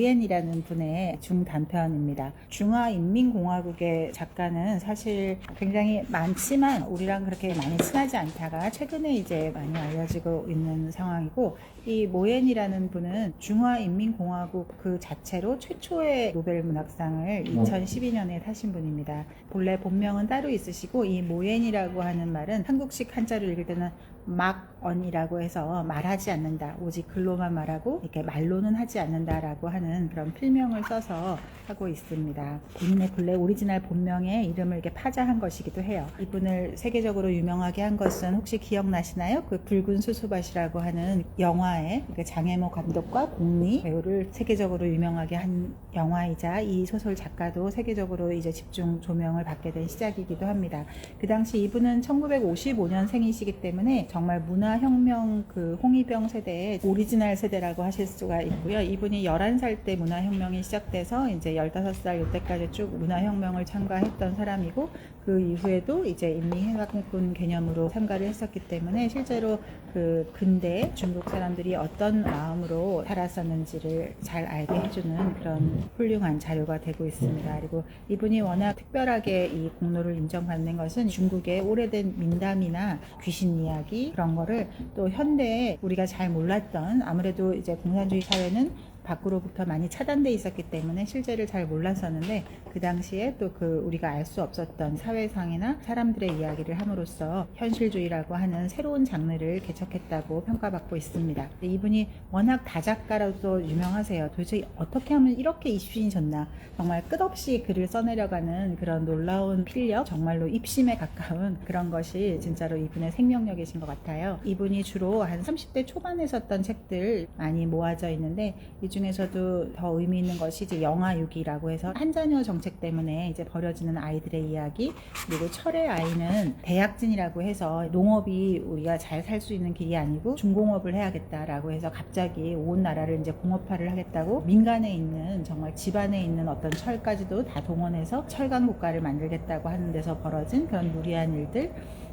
모옌이라는 분의 중단편입니다. 중화인민공화국의 작가는 사실 굉장히 많지만 우리랑 그렇게 많이 친하지 않다가 최근에 이제 많이 알려지고 있는 상황이고, 이 모옌이라는 분은 중화인민공화국 그 자체로 최초의 노벨 문학상을 2012년에 타신 분입니다. 본래 본명은 따로 있으시고, 이 모옌이라고 하는 말은 한국식 한자로 읽을 때는 막언이라고 해서 말하지 않는다, 오직 글로만 말하고 이렇게 말로는 하지 않는다라고 하는 그런 필명을 써서 하고 있습니다. 본인의 본래 오리지널 본명의 이름을 이렇게 파자한 것이기도 해요. 이분을 세계적으로 유명하게 한 것은 혹시 기억나시나요? 그 붉은 수수밭이라고 하는 영화에 장혜모 감독과 공리 배우를 세계적으로 유명하게 한 영화이자, 이 소설 작가도 세계적으로 이제 집중 조명을 받게 된 시작이기도 합니다. 그 당시 이분은 1955년생이시기 때문에 정말 문화혁명 그 홍위병 세대의 오리지널 세대라고 하실 수가 있고요. 이분이 11살 때 문화혁명이 시작돼서 이제 15살 이때까지 쭉 문화혁명을 참가했던 사람이고, 그 이후에도 이제 인민해방군 개념으로 참가를 했었기 때문에 실제로 그 근대 중국 사람들이 어떤 마음으로 살았었는지를 잘 알게 해주는 그런 훌륭한 자료가 되고 있습니다. 그리고 이분이 워낙 특별하게 이 공로를 인정받는 것은 중국의 오래된 민담이나 귀신 이야기, 그런 거를 또 현대에 우리가 잘 몰랐던, 아무래도 이제 공산주의 사회는 밖으로부터 많이 차단돼 있었기 때문에 실제를 잘 몰랐었는데, 그 당시에 또 그 우리가 알 수 없었던 사회상이나 사람들의 이야기를 함으로써 현실주의라고 하는 새로운 장르를 개척했다고 평가받고 있습니다. 이분이 워낙 다작가로도 유명하세요. 도대체 어떻게 하면 이렇게 이슈인이 졌나, 정말 끝없이 글을 써내려가는 그런 놀라운 필력, 정말로 입심에 가까운 그런 것이 진짜로 이분의 생명력이신 것 같아요. 이분이 주로 한 30대 초반에 썼던 책들 많이 모아져 있는데, 이 중에서도 더 의미 있는 것이 이제 영아유기라고 해서 한자녀 정책 때문에 이제 버려지는 아이들의 이야기, 그리고 철의 아이는 대약진이라고 해서 농업이 우리가 잘 살 수 있는 길이 아니고 중공업을 해야겠다라고 해서 갑자기 온 나라를 이제 공업화를 하겠다고 민간에 있는, 정말 집안에 있는 어떤 철까지도 다 동원해서 철강 국가를 만들겠다고 하는 데서 벌어진 그런 무리한 일들,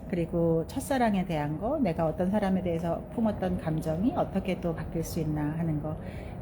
그리고 첫사랑에 대한 거, 내가 어떤 사람에 대해서 품었던 감정이 어떻게 또 바뀔 수 있나 하는 거,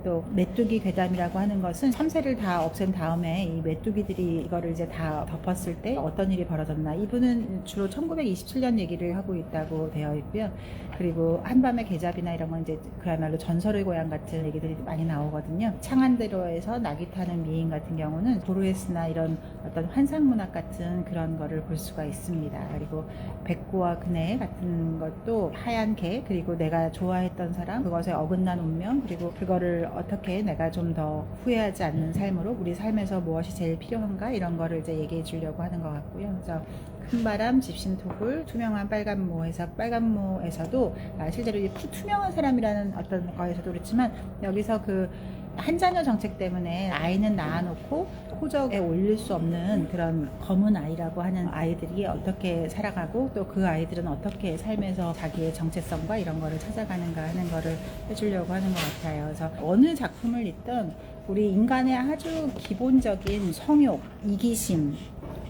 또 메뚜기 괴담이라고 하는 것은 참새를 다 없앤 다음에 이 메뚜기들이 이거를 이제 다 덮었을 때 어떤 일이 벌어졌나, 이분은 주로 1927년 얘기를 하고 있다고 되어 있고요. 그리고 한밤의 계잡이나 이런 건 이제 그야말로 전설의 고향 같은 얘기들이 많이 나오거든요. 창안대로에서 낙이 타는 미인 같은 경우는 보르헤스나 이런 어떤 환상문학 같은 그런 거를 볼 수가 있습니다. 그리고 백구와 그네 같은 것도 하얀 개, 그리고 내가 좋아했던 사람, 그것에 어긋난 운명, 그리고 그거를 어떻게 내가 좀 더 후회하지 않는 삶으로, 우리 삶에서 무엇이 제일 필요한가, 이런 거를 이제 얘기해 주려고 하는 것 같고요. 그래서 큰바람, 집신토굴, 투명한 빨간모에서, 빨간모에서도 실제로 이 투명한 사람이라는 어떤 거에서도 그렇지만, 여기서 그 한자녀 정책 때문에 아이는 낳아놓고 호적에 올릴 수 없는 그런 검은 아이라고 하는 아이들이 어떻게 살아가고, 또 그 아이들은 어떻게 삶에서 자기의 정체성과 이런 거를 찾아가는가 하는 거를 해주려고 하는 것 같아요. 그래서 어느 작품을 읽든 우리 인간의 아주 기본적인 성욕, 이기심,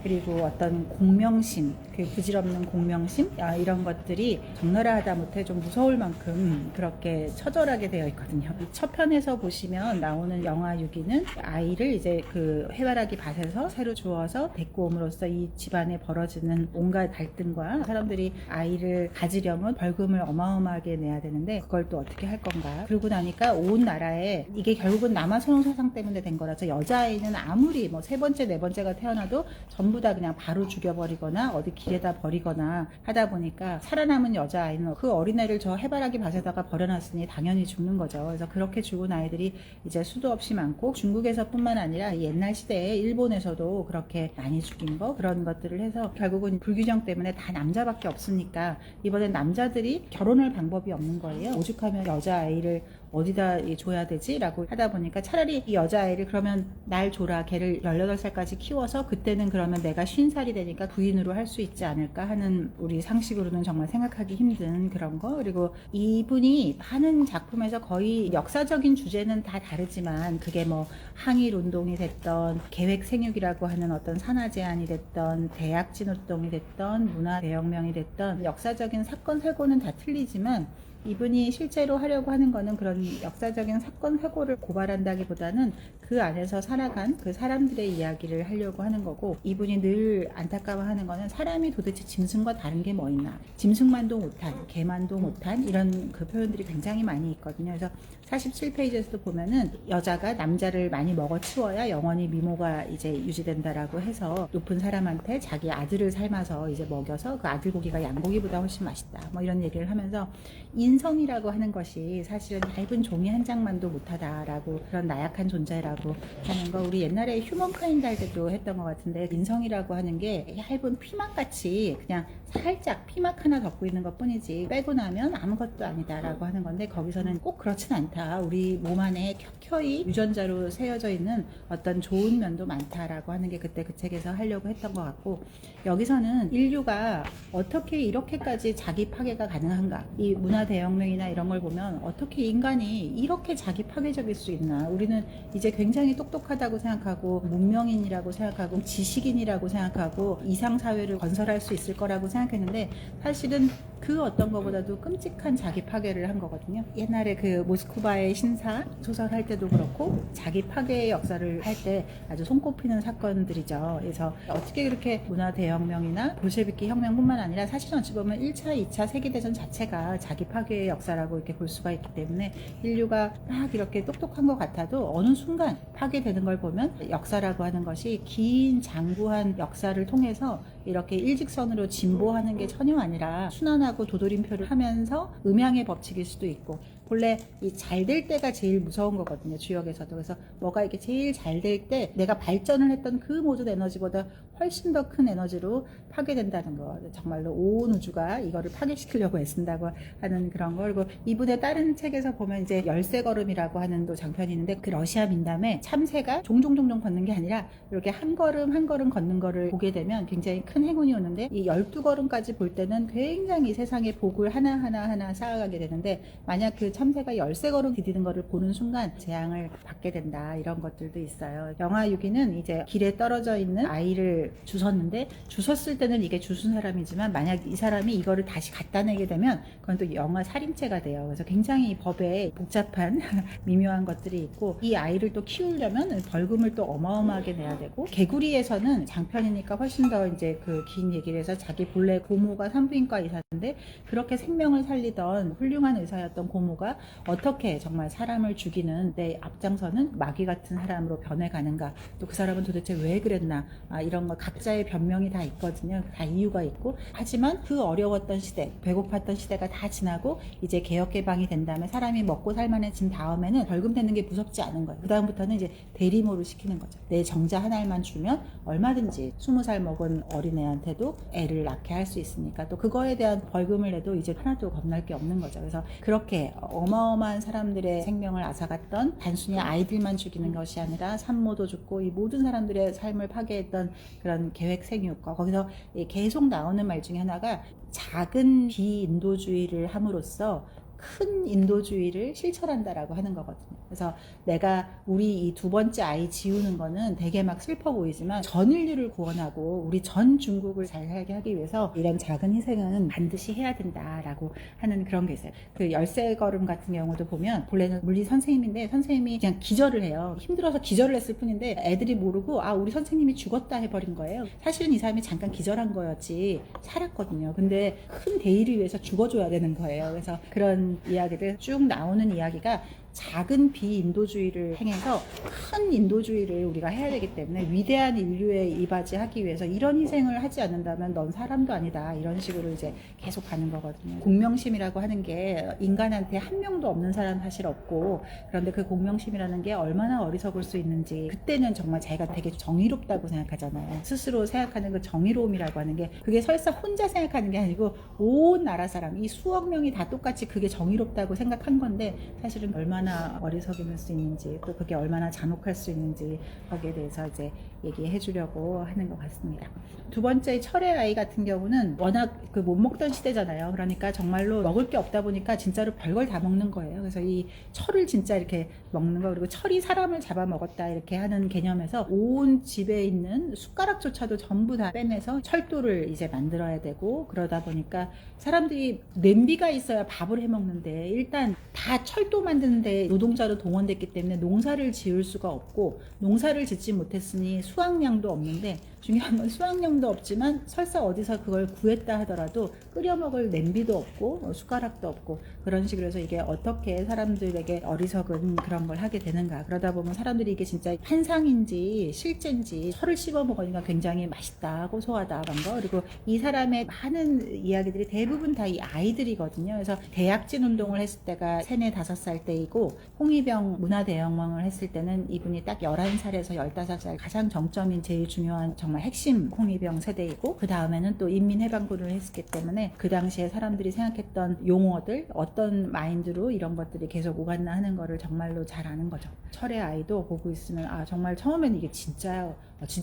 그리고 어떤 공명심, 그 부질없는 공명심, 이런 것들이 적나라 하다못해 좀 무서울 만큼 그렇게 처절하게 되어 있거든요. 첫 편에서 보시면 나오는 영아유기는 아이를 이제 그 해바라기 밭에서 새로 주워서 데리고 옴으로써 이 집안에 벌어지는 온갖 갈등과, 사람들이 아이를 가지려면 벌금을 어마어마하게 내야 되는데 그걸 또 어떻게 할 건가. 그러고 나니까 온 나라에, 이게 결국은 남아선호 사상 때문에 된 거라서 여자아이는 아무리 뭐 세 번째, 네 번째가 태어나도 전부 다 그냥 바로 죽여버리거나 어디 길에다 버리거나 하다 보니까 살아남은 여자아이는 그 어린애를 저 해바라기 밭에다가 버려놨으니 당연히 죽는 거죠. 그래서 그렇게 죽은 아이들이 이제 수도 없이 많고, 중국에서 뿐만 아니라 옛날 시대에 일본에서도 그렇게 많이 죽인 거, 그런 것들을 해서 결국은 불균형 때문에 다 남자밖에 없으니까 이번엔 남자들이 결혼할 방법이 없는 거예요. 오죽하면 여자아이를 어디다 줘야 되지? 라고 하다 보니까 차라리 이 여자아이를 그러면 날 줘라, 걔를 18살까지 키워서 그때는 그러면 내가 50살이 되니까 부인으로 할 수 있지 않을까 하는, 우리 상식으로는 정말 생각하기 힘든 그런 거. 그리고 이분이 하는 작품에서 거의 역사적인 주제는 다 다르지만, 그게 뭐 항일 운동이 됐던, 계획 생육이라고 하는 어떤 산하 제한이 됐던, 대약진 운동이 됐던, 문화 대혁명이 됐던, 역사적인 사건 사고는 다 틀리지만 이분이 실제로 하려고 하는 거는 그런 역사적인 사건 사고를 고발한다기보다는 그 안에서 살아간 그 사람들의 이야기를 하려고 하는 거고, 이분이 늘 안타까워하는 거는 사람이 도대체 짐승과 다른 게 뭐 있나, 짐승만도 못한, 개만도 못한, 이런 그 표현들이 굉장히 많이 있거든요. 그래서 47페이지에서도 보면은 여자가 남자를 많이 먹어치워야 영원히 미모가 이제 유지된다라고 해서 높은 사람한테 자기 아들을 삶아서 이제 먹여서 그 아들 고기가 양고기보다 훨씬 맛있다, 뭐 이런 얘기를 하면서 인성이라고 하는 것이 사실은 얇은 종이 한 장만도 못하다라고, 그런 나약한 존재라고 하는 거, 우리 옛날에 휴먼카인드 할 때도 했던 것 같은데, 인성이라고 하는 게 얇은 피막같이 그냥 살짝 피막 하나 덮고 있는 것 뿐이지 빼고 나면 아무것도 아니다라고 하는 건데, 거기서는 꼭 그렇진 않다, 우리 몸 안에 켜켜이 유전자로 새어져 있는 어떤 좋은 면도 많다라고 하는 게 그때 그 책에서 하려고 했던 것 같고, 여기서는 인류가 어떻게 이렇게까지 자기 파괴가 가능한가, 이 문화 대혁명이나 이런 걸 보면 어떻게 인간이 이렇게 자기 파괴적일 수 있나, 우리는 이제 굉장히 똑똑하다고 생각하고 문명인이라고 생각하고 지식인이라고 생각하고 이상사회를 건설할 수 있을 거라고 생각했는데, 사실은 그 어떤 것보다도 끔찍한 자기 파괴를 한 거거든요. 옛날에 그 모스크바의 신사 소설 할 때도 그렇고 자기 파괴의 역사를 할 때 아주 손꼽히는 사건들이죠. 그래서 어떻게 그렇게 문화 대혁명이나 볼셰비키 혁명뿐만 아니라 사실은 어찌 보면 1차, 2차 세계대전 자체가 자기 파괴의 역사라고 이렇게 볼 수가 있기 때문에, 인류가 막 이렇게 똑똑한 것 같아도 어느 순간 파괴되는 걸 보면 역사라고 하는 것이 긴 장구한 역사를 통해서 이렇게 일직선으로 진보하는 게 전혀 아니라 순환하고 도돌림표를 하면서 음양의 법칙일 수도 있고, 본래 이 잘 될 때가 제일 무서운 거거든요, 주역에서도. 그래서 뭐가 이렇게 제일 잘 될 때 내가 발전을 했던 그 모든 에너지보다 훨씬 더 큰 에너지로 파괴된다는 거, 정말로 온 우주가 이거를 파괴시키려고 애쓴다고 하는 그런 거. 그리고 이분의 다른 책에서 보면 이제 열쇠걸음이라고 하는 또 장편이 있는데, 그 러시아 민담에 참새가 종종 걷는 게 아니라 이렇게 한 걸음 한 걸음 걷는 거를 보게 되면 굉장히 큰 행운이 오는데, 이 12걸음까지 볼 때는 굉장히 세상의 복을 하나하나 쌓아가게 되는데, 만약 그 참새가 13걸음 디디는 거를 보는 순간 재앙을 받게 된다, 이런 것들도 있어요. 영화 6위는 이제 길에 떨어져 있는 아이를 주웠는데, 주웠을 때는 이게 주순 사람이지만 만약 이 사람이 이거를 다시 갖다 내게 되면 그건 또 영화 살인죄가 돼요. 그래서 굉장히 법에 복잡한 미묘한 것들이 있고, 이 아이를 또 키우려면 벌금을 또 어마어마하게 내야 되고, 개구리에서는 장편이니까 훨씬 더 이제 그 긴 얘기를 해서 자기 본래 고모가 산부인과 의사인데 그렇게 생명을 살리던 훌륭한 의사였던 고모가 어떻게 정말 사람을 죽이는 데 앞장서는 마귀 같은 사람으로 변해가는가, 또 그 사람은 도대체 왜 그랬나, 이런 거 각자의 변명이 다 있거든요. 다 이유가 있고, 하지만 그 어려웠던 시대, 배고팠던 시대가 다 지나고 이제 개혁 개방이 된 다음에 사람이 먹고 살만해진 다음에는 벌금 내는 게 무섭지 않은 거예요. 그 다음부터는 이제 대리모를 시키는 거죠. 내 정자 한 알만 주면 얼마든지 20살 먹은 어린애한테도 애를 낳게 할 수 있으니까, 또 그거에 대한 벌금을 내도 이제 하나도 겁날 게 없는 거죠. 그래서 그렇게 어마어마한 사람들의 생명을 앗아갔던, 단순히 아이들만 죽이는 것이 아니라 산모도 죽고 이 모든 사람들의 삶을 파괴했던 그런 계획 생육과, 거기서 계속 나오는 말 중에 하나가 작은 비인도주의를 함으로써 큰 인도주의를 실천한다라고 하는 거거든요. 그래서 내가 우리 이 두 번째 아이 지우는 거는 되게 막 슬퍼 보이지만 전 인류를 구원하고 우리 전 중국을 잘 살게 하기 위해서 이런 작은 희생은 반드시 해야 된다라고 하는 그런 게 있어요. 그 열쇠걸음 같은 경우도 보면 본래는 물리 선생님인데 선생님이 그냥 기절을 해요. 힘들어서 기절을 했을 뿐인데 애들이 모르고 우리 선생님이 죽었다 해버린 거예요. 사실은 이 사람이 잠깐 기절한 거였지 살았거든요. 근데 큰 대의를 위해서 죽어줘야 되는 거예요. 그래서 그런 이야기들 쭉 나오는 이야기가 작은 비인도주의를 행해서 큰 인도주의를 우리가 해야 되기 때문에, 위대한 인류에 이바지하기 위해서 이런 희생을 하지 않는다면 넌 사람도 아니다, 이런 식으로 이제 계속 가는 거거든요. 공명심이라고 하는 게 인간한테 한 명도 없는 사람 사실 없고, 그런데 그 공명심이라는 게 얼마나 어리석을 수 있는지, 그때는 정말 자기가 되게 정의롭다고 생각하잖아요. 스스로 생각하는 그 정의로움이라고 하는 게, 그게 설사 혼자 생각하는 게 아니고 온 나라 사람, 이 수억 명이 다 똑같이 그게 정의롭다고 생각한 건데, 사실은 얼마나 어리석을 수 있는지, 또 그게 얼마나 잔혹할 수 있는지, 거기에 대해서 이제 얘기해 주려고 하는 것 같습니다. 두 번째 철의 아이 같은 경우는 워낙 그 못 먹던 시대잖아요. 그러니까 정말로 먹을 게 없다 보니까 진짜로 별걸 다 먹는 거예요. 그래서 이 철을 진짜 이렇게 먹는 거, 그리고 철이 사람을 잡아먹었다 이렇게 하는 개념에서 온 집에 있는 숟가락조차도 전부 다 빼내서 철도를 이제 만들어야 되고, 그러다 보니까 사람들이 냄비가 있어야 밥을 해 먹는데 일단 다 철도 만드는데 노동자로 동원됐기 때문에 농사를 지을 수가 없고, 농사를 짓지 못했으니 수확량도 없는데, 중요한 건 수확량도 없지만 설사 어디서 그걸 구했다 하더라도 끓여 먹을 냄비도 없고 숟가락도 없고, 그런 식으로 해서 이게 어떻게 사람들에게 어리석은 그런 걸 하게 되는가. 그러다 보면 사람들이 이게 진짜 환상인지 실제인지, 철을 씹어 먹으니까 굉장히 맛있다, 고소하다 그런 거. 그리고 이 사람의 많은 이야기들이 대부분 다 이 아이들이거든요. 그래서 대약진 운동을 했을 때가 3, 4, 5살 때이고, 홍위병 문화대혁명을 했을 때는 이분이 딱 11살에서 15살, 가장 정점인 제일 중요한 정말 핵심 홍위병 세대이고, 그 다음에는 또 인민해방군을 했기 때문에 그 당시에 사람들이 생각했던 용어들, 어떤 마인드로 이런 것들이 계속 오갔나 하는 거를 정말로 잘 아는 거죠. 철의 아이도 보고 있으면 정말 처음에는 이게 진짜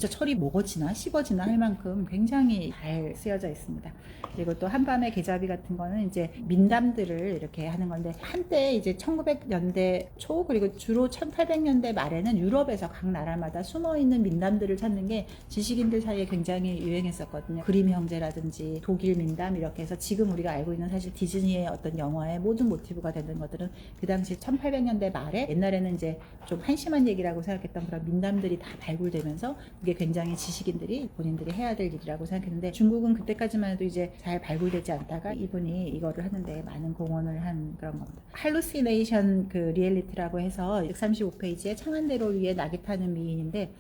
철이 먹어지나 씹어지나 할 만큼 굉장히 잘 쓰여져 있습니다. 그리고 또 한밤의 계자비 같은 거는 이제 민담들을 이렇게 하는 건데, 한때 이제 1900년대 초 그리고 주로 1800년대 말에는 유럽에서 각 나라마다 숨어있는 민담들을 찾는 게 지식인들 사이에 굉장히 유행했었거든요. 그림 형제라든지 독일 민담 이렇게 해서 지금 우리가 알고 있는 사실 디즈니의 어떤 영화의 모든 모티브가 되는 것들은 그 당시 1800년대 말에, 옛날에는 이제 좀 한심한 얘기라고 생각했던 그런 민담들이 다 발굴되면서 이게 굉장히 지식인들이 본인들이 해야 될 일이라고 생각했는데, 중국은 그때까지만 해도 이제 잘 발굴되지 않다가 이분이 이거를 하는데 많은 공헌을 한 그런 겁니다. 할루시네이션 그 리얼리티라고 해서 135페이지에 창안대로 위에 낙이 타는 미인인데,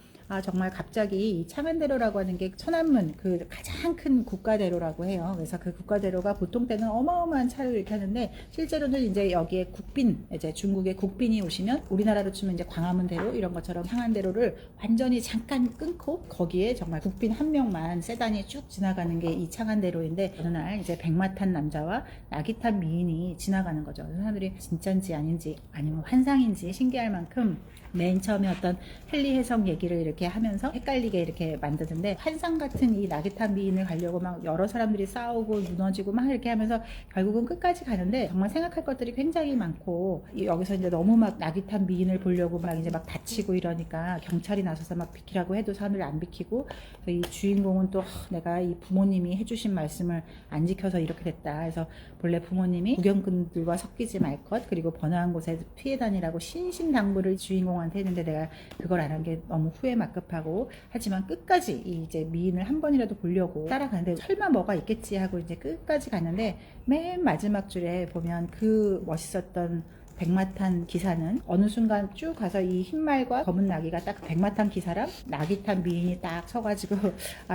정말 갑자기 이 창안대로라고 하는 게 천안문 그 가장 큰 국가대로라고 해요. 그래서 그 국가대로가 보통 때는 어마어마한 차를 이렇게 하는데, 실제로는 이제 여기에 국빈, 이제 중국의 국빈이 오시면 우리나라로 치면 이제 광화문대로 이런 것처럼 창안대로를 완전히 잠깐 끊고 거기에 정말 국빈 한 명만 세단이 쭉 지나가는 게 이 창안대로인데, 어느 날 이제 백마 탄 남자와 낙이 탄 미인이 지나가는 거죠. 사람들이 진짜인지 아닌지 아니면 환상인지 신기할 만큼 맨 처음에 어떤 헨리 해성 얘기를 이렇게 하면서 헷갈리게 이렇게 만드는데, 환상 같은 이 낙이 탄 미인을 가려고 막 여러 사람들이 싸우고 무너지고 막 이렇게 하면서 결국은 끝까지 가는데, 정말 생각할 것들이 굉장히 많고, 여기서 이제 너무 막 낙이 탄 미인을 보려고 막 이제 막 다치고 이러니까 경찰이 나서서 막 비키라고 해도 사람들이 안 비키고, 이 주인공은 또 내가 이 부모님이 해주신 말씀을 안 지켜서 이렇게 됐다. 그래서 본래 부모님이 구경꾼들과 섞이지 말 것, 그리고 번화한 곳에 피해 다니라고 신신당부를 주인공한테 했는데 내가 그걸 안 한 게 너무 후회 막급하고, 하지만 끝까지 이제 미인을 한 번이라도 보려고 따라가는데 설마 뭐가 있겠지 하고 이제 끝까지 갔는데, 맨 마지막 줄에 보면 그 멋있었던 백마탄 기사는 어느 순간 쭉 가서 이 흰말과 검은 나귀가 딱 백마탄 기사랑 나귀 탄 미인이 딱 서가지고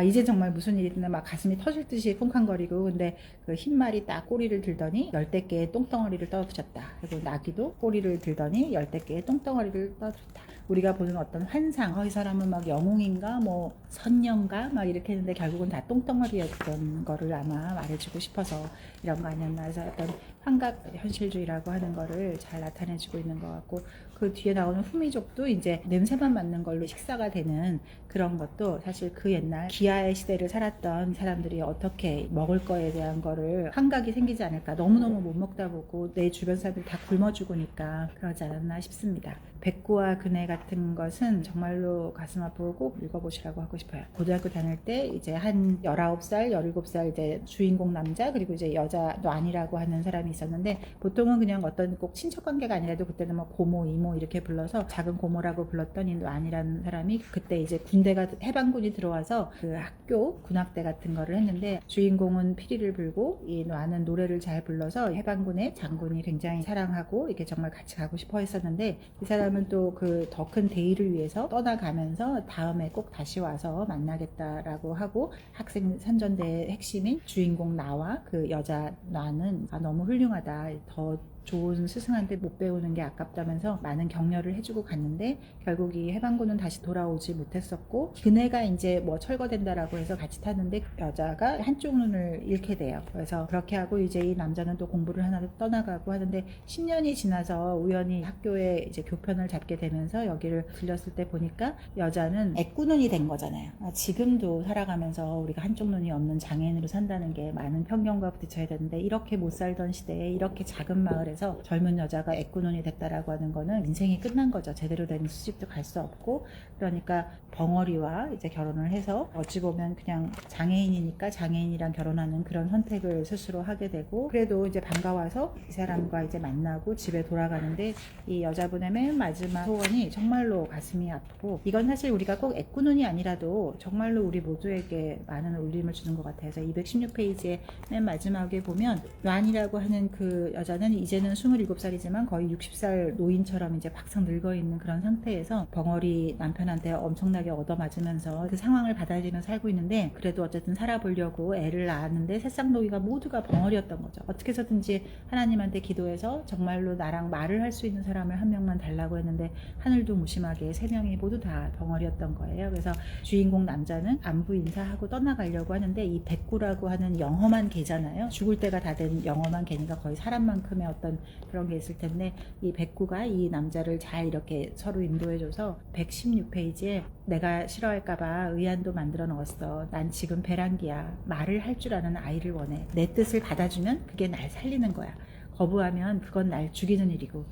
이제 정말 무슨 일이 있나 막 가슴이 터질 듯이 쿵쾅거리고, 근데 그 흰말이 딱 꼬리를 들더니 10대 개의 똥덩어리를 떨어뜨렸다. 그리고 나귀도 꼬리를 들더니 10대 개의 똥덩어리를 떨어뜨렸다. 우리가 보는 어떤 환상, 이 사람은 막 영웅인가 뭐 선녀인가 막 이렇게 했는데 결국은 다 똥덩어리였던 거를 아마 말해주고 싶어서 이런 거 아니었나 해서, 어떤 환각 현실주의라고 하는 거를 잘 나타내주고 있는 것 같고, 그 뒤에 나오는 후미족도 이제 냄새만 맡는 걸로 식사가 되는 그런 것도 사실 그 옛날 기아의 시대를 살았던 사람들이 어떻게 먹을 거에 대한 거를 환각이 생기지 않을까, 너무너무 못 먹다 보고 내 주변 사람들이 다 굶어 죽으니까 그러지 않았나 싶습니다. 백구와 그네 같은 것은 정말로 가슴 아프고 꼭 읽어보시라고 하고 싶어요. 고등학교 다닐 때 이제 한 19살, 17살 이제 주인공 남자, 그리고 이제 여자 놔니라고 하는 사람이 있었는데, 보통은 그냥 어떤 꼭 친척 관계가 아니라도 그때는 뭐 고모, 이모 이렇게 불러서 작은 고모라고 불렀던 이 놔니라는 사람이 그때 이제 군대가 해방군이 들어와서 그 학교 군악대 같은 거를 했는데, 주인공은 피리를 불고 이 놔는 노래를 잘 불러서 해방군의 장군이 굉장히 사랑하고 이렇게 정말 같이 가고 싶어 했었는데, 이 사람은 또 그 더 큰 대의를 위해서 떠나가면서 다음에 꼭 다시 와서 만나겠다라고 하고, 학생 선전대의 핵심인 주인공 나와 그 여자 놔는 너무 훌륭하다, 더 좋은 스승한테 못 배우는 게 아깝다면서 많은 격려를 해주고 갔는데 결국 이 해방군은 다시 돌아오지 못했었고, 그네가 이제 뭐 철거된다라고 해서 같이 탔는데 여자가 한쪽 눈을 잃게 돼요. 그래서 그렇게 하고 이제 이 남자는 또 공부를 하나 떠나가고 하는데 10년이 지나서 우연히 학교에 이제 교편을 잡게 되면서 여기를 들렸을 때 보니까 여자는 애꾸눈이 된 거잖아요. 지금도 살아가면서 우리가 한쪽 눈이 없는 장애인으로 산다는 게 많은 편견과 부딪혀야 되는데, 이렇게 못 살던 시대에 이렇게 작은 마을에서 젊은 여자가 애꾸눈이 됐다라고 하는 거는 인생이 끝난 거죠. 제대로 된 수집도 갈 수 없고, 그러니까 벙어리와 이제 결혼을 해서 어찌 보면 그냥 장애인이니까 장애인이랑 결혼하는 그런 선택을 스스로 하게 되고, 그래도 이제 반가워서 이 사람과 이제 만나고 집에 돌아가는데 이 여자분의 맨 마지막 소원이 정말로 가슴이 아프고, 이건 사실 우리가 꼭 애꾸눈이 아니라도 정말로 우리 모두에게 많은 울림을 주는 것 같아요. 216페이지의 맨 마지막에 보면 란이라고 하는 그 여자는 이제는 27살이지만 거의 60살 노인처럼 이제 박상 늙어 있는 그런 상태에서 벙어리 남편한테 엄청나게 얻어맞으면서 그 상황을 받아들이면서 살고 있는데, 그래도 어쨌든 살아보려고 애를 낳았는데 새싹노이가 모두가 벙어리였던 거죠. 어떻게 해서든지 하나님한테 기도해서 정말로 나랑 말을 할 수 있는 사람을 한 명만 달라고 했는데 하늘도 무심하게 3명이 모두 다 벙어리였던 거예요. 그래서 주인공 남자는 안부 인사하고 떠나가려고 하는데 이 백구라고 하는 영험한 개잖아요. 죽을 때가 다 된 영험한 개니까 거의 사람만큼의 어떤 그런 게 있을 텐데, 이 백구가 이 남자를 잘 이렇게 서로 인도해줘서 116페이지에 내가 싫어할까봐 의안도 만들어 넣었어. 난 지금 배란기야. 말을 할 줄 아는 아이를 원해. 내 뜻을 받아주면 그게 날 살리는 거야. 거부하면 그건 날 죽이는 일이고,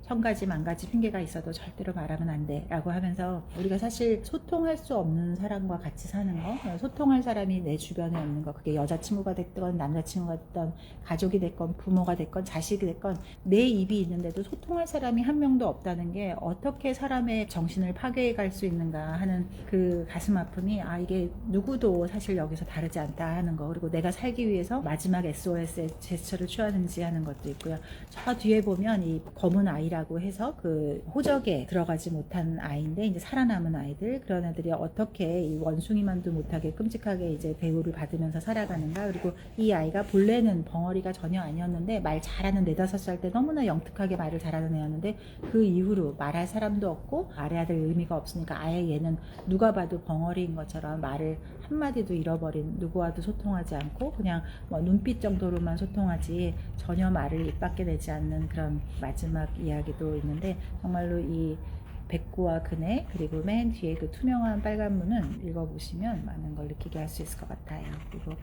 1000가지 만가지 핑계가 있어도 절대로 말하면 안 돼 라고 하면서, 우리가 사실 소통할 수 없는 사람과 같이 사는 거, 소통할 사람이 내 주변에 없는 거, 그게 여자친구가 됐건 남자친구가 됐건 가족이 됐건 부모가 됐건 자식이 됐건 내 입이 있는데도 소통할 사람이 한 명도 없다는 게 어떻게 사람의 정신을 파괴해 갈 수 있는가 하는 그 가슴 아픔이, 이게 누구도 사실 여기서 다르지 않다 하는 거, 그리고 내가 살기 위해서 마지막 SOS의 제스처를 취하는지 하는 것도 있고요. 저 뒤에 보면 이 검은 아이라 고 해서 그 호적에 들어가지 못한 아이인데 이제 살아남은 아이들, 그런 애들이 어떻게 이 원숭이만도 못하게 끔찍하게 이제 대우를 받으면서 살아가는가. 그리고 이 아이가 본래는 벙어리가 전혀 아니었는데 말 잘하는 4-5살 때 너무나 영특하게 말을 잘하는 애였는데, 그 이후로 말할 사람도 없고 말해야 될 의미가 없으니까 아예 얘는 누가 봐도 벙어리인 것처럼 말을 한마디도 잃어버린, 누구와도 소통하지 않고 그냥 뭐 눈빛 정도로만 소통하지 전혀 말을 입 밖에 내지 않는 그런 마지막 이야기도 있는데, 정말로 이 백구와 그네, 그리고 맨 뒤에 그 투명한 빨간 문은 읽어보시면 많은 걸 느끼게 할 수 있을 것 같아요. 그리고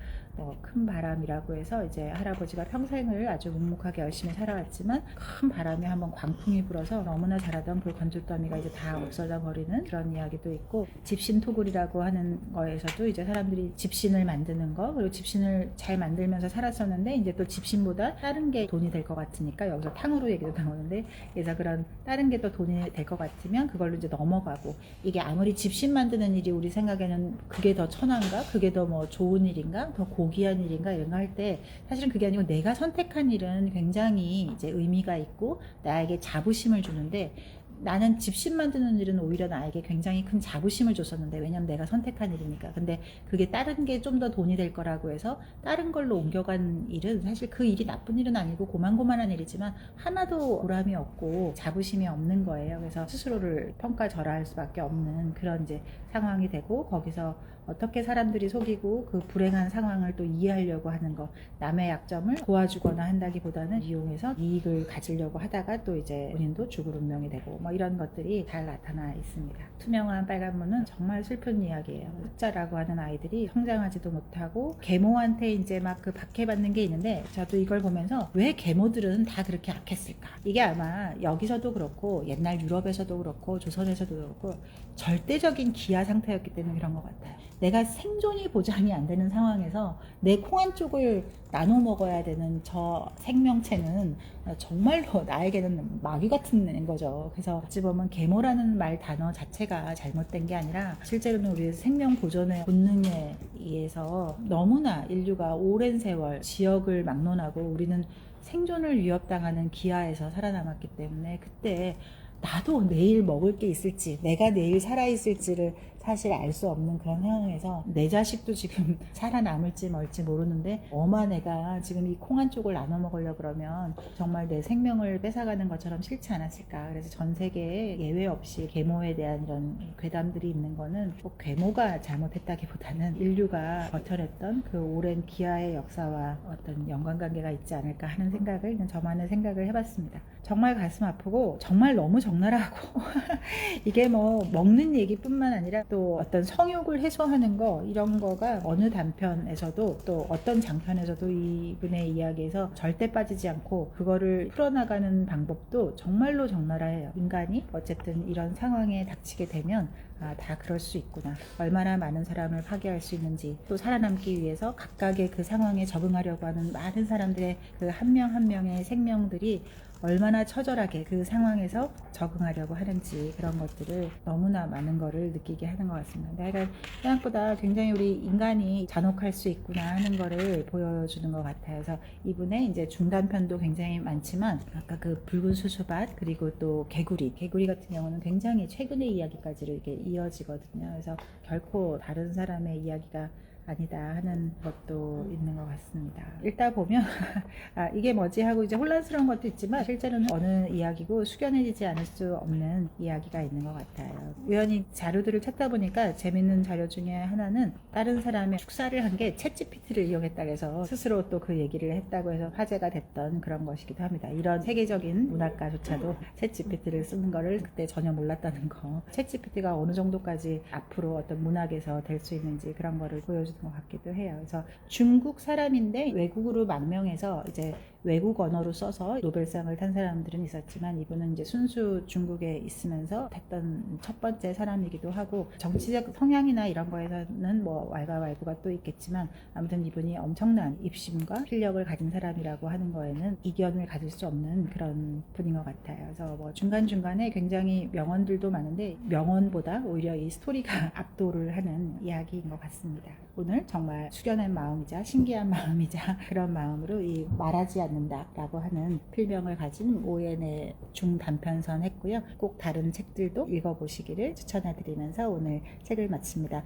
큰 바람이라고 해서 이제 할아버지가 평생을 아주 묵묵하게 열심히 살아왔지만 큰 바람이 한번 광풍이 불어서 너무나 잘하던 그 건조더미가 이제 다 없어져 버리는 그런 이야기도 있고, 집신토굴이라고 하는 거에서도 이제 사람들이 집신을 만드는 거, 그리고 집신을 잘 만들면서 살았었는데 이제 또 집신보다 다른 게 돈이 될 것 같으니까 여기서 탕후루 얘기도 나오는데, 그래서 그런 다른 게 또 돈이 될 것 같으면 그걸로 이제 넘어가고, 이게 아무리 집신 만드는 일이 우리 생각에는 그게 더 천한가, 그게 더 뭐 좋은 일인가, 더 고귀한 일인가 이런 거 할 때 사실은 그게 아니고 내가 선택한 일은 굉장히 이제 의미가 있고 나에게 자부심을 주는데, 나는 집신 만드는 일은 오히려 나에게 굉장히 큰 자부심을 줬었는데, 왜냐면 내가 선택한 일이니까. 근데 그게 다른 게 좀 더 돈이 될 거라고 해서 다른 걸로 옮겨간 일은 사실 그 일이 나쁜 일은 아니고 고만고만한 일이지만 하나도 보람이 없고 자부심이 없는 거예요. 그래서 스스로를 평가절하할 수밖에 없는 그런 이제 상황이 되고, 거기서 어떻게 사람들이 속이고 그 불행한 상황을 또 이해하려고 하는 거, 남의 약점을 도와주거나 한다기보다는 이용해서 이익을 가지려고 하다가 또 이제 본인도 죽을 운명이 되고 뭐 이런 것들이 잘 나타나 있습니다. 투명한 빨간 문은 정말 슬픈 이야기예요. 흑자라고 하는 아이들이 성장하지도 못하고 계모한테 이제 막 그 박해받는 게 있는데, 저도 이걸 보면서 왜 계모들은 다 그렇게 악했을까? 이게 아마 여기서도 그렇고 옛날 유럽에서도 그렇고 조선에서도 그렇고 절대적인 기아 상태였기 때문에 그런 것 같아요. 내가 생존이 보장이 안 되는 상황에서 내 콩 한 쪽을 나눠 먹어야 되는 저 생명체는 정말로 나에게는 마귀 같은 애인 거죠. 그래서 어찌 보면 계모라는 말 단어 자체가 잘못된 게 아니라 실제로는 우리 생명 보존의 본능에 의해서 너무나 인류가 오랜 세월 지역을 막론하고 우리는 생존을 위협당하는 기아에서 살아남았기 때문에, 그때 나도 내일 먹을 게 있을지, 내가 내일 살아있을지를 사실 알 수 없는 그런 상황에서 내 자식도 지금 살아남을지 말지 모르는데 엄마 내가 지금 이 콩 한 쪽을 나눠 먹으려고 그러면 정말 내 생명을 뺏어가는 것처럼 싫지 않았을까. 그래서 전 세계에 예외 없이 계모에 대한 이런 괴담들이 있는 거는 꼭 계모가 잘못했다기보다는 인류가 버텨냈던 그 오랜 기아의 역사와 어떤 연관관계가 있지 않을까 하는 생각을 그냥 저만의 생각을 해봤습니다. 정말 가슴 아프고 정말 너무 적나라하고 이게 뭐 먹는 얘기뿐만 아니라 또 어떤 성욕을 해소하는 거 이런 거가 어느 단편에서도 또 어떤 장편에서도 이분의 이야기에서 절대 빠지지 않고 그거를 풀어나가는 방법도 정말로 적나라해요. 인간이 어쨌든 이런 상황에 닥치게 되면 다 그럴 수 있구나. 얼마나 많은 사람을 파괴할 수 있는지 또 살아남기 위해서 각각의 그 상황에 적응하려고 하는 많은 사람들의 그 한 명 한 명의 생명들이 얼마나 처절하게 그 상황에서 적응하려고 하는지 그런 것들을 너무나 많은 거를 느끼게 하는 것 같습니다. 그러니까 생각보다 굉장히 우리 인간이 잔혹할 수 있구나 하는 거를 보여주는 것 같아요. 그래서 이분의 이제 중단편도 굉장히 많지만 아까 그 붉은 수수밭 그리고 또 개구리 같은 경우는 굉장히 최근의 이야기까지로 이렇게 이어지거든요. 그래서 결코 다른 사람의 이야기가 아니다 하는 것도 있는 것 같습니다. 읽다 보면 이게 뭐지 하고 이제 혼란스러운 것도 있지만 실제로는 어느 이야기고 숙연해지지 않을 수 없는 이야기가 있는 것 같아요. 우연히 자료들을 찾다 보니까 재밌는 자료 중에 하나는 다른 사람의 축사를 한 게 챗GPT를 이용했다고 해서 스스로 또 그 얘기를 했다고 해서 화제가 됐던 그런 것이기도 합니다. 이런 세계적인 문학가조차도 챗GPT를 쓰는 거를 그때 전혀 몰랐다는 거. 챗GPT가 어느 정도까지 앞으로 어떤 문학에서 될 수 있는지 그런 거를 보여주는 것 같기도 해요. 그래서 중국 사람인데 외국으로 망명해서 이제 외국 언어로 써서 노벨상을 탄 사람들은 있었지만 이분은 이제 순수 중국에 있으면서 했던 첫 번째 사람이기도 하고 정치적 성향이나 이런 거에서는 뭐 왈가왈부가 또 있겠지만 아무튼 이분이 엄청난 입심과 필력을 가진 사람이라고 하는 거에는 이견을 가질 수 없는 그런 분인 것 같아요. 그래서 뭐 중간중간에 굉장히 명언들도 많은데 명언보다 오히려 이 스토리가 압도를 하는 이야기인 것 같습니다. 오늘 정말 숙연한 마음이자 신기한 마음이자 그런 마음으로 이 말하지 않는다라고 하는 필명을 가진 오엔의 중단편선 했고요. 꼭 다른 책들도 읽어보시기를 추천해드리면서 오늘 책을 마칩니다.